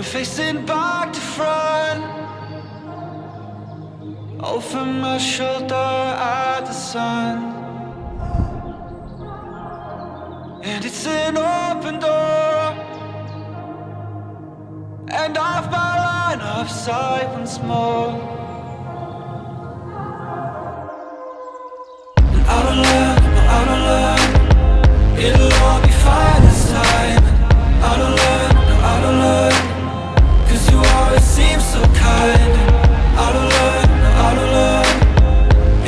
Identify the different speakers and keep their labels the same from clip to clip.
Speaker 1: I'm facing back to front, over my shoulder at the sun. And it's an open door, and off my line of sight once more. And out of luck, out of luck, it'll all be fine this time. And out of luck, out of luck, 'cause you always seem so kind. And out of luck, out of luck,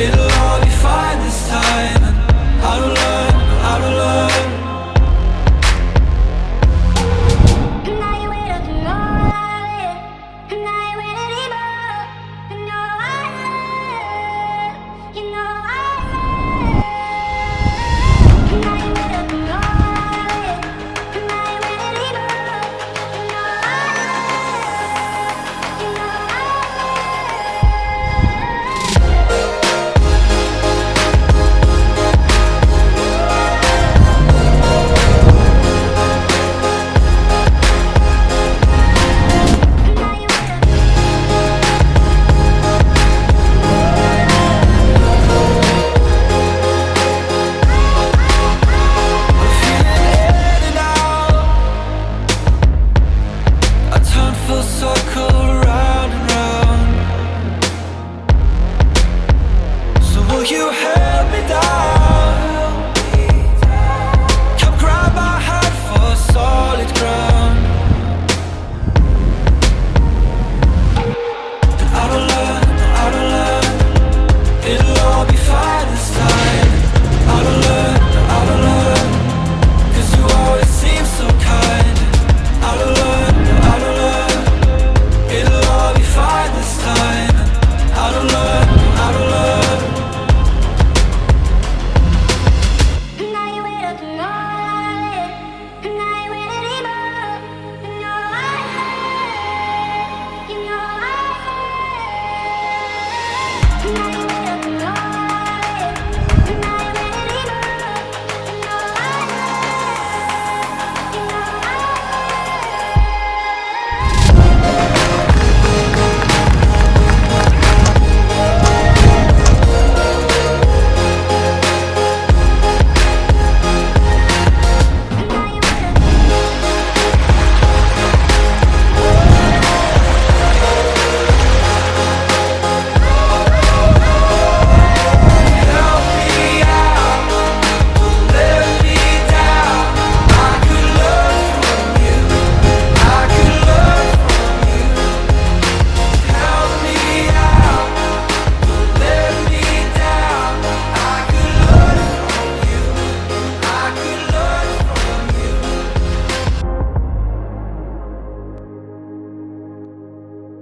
Speaker 1: it'll all be fine this time. And out of luck, out of luck. You held me down.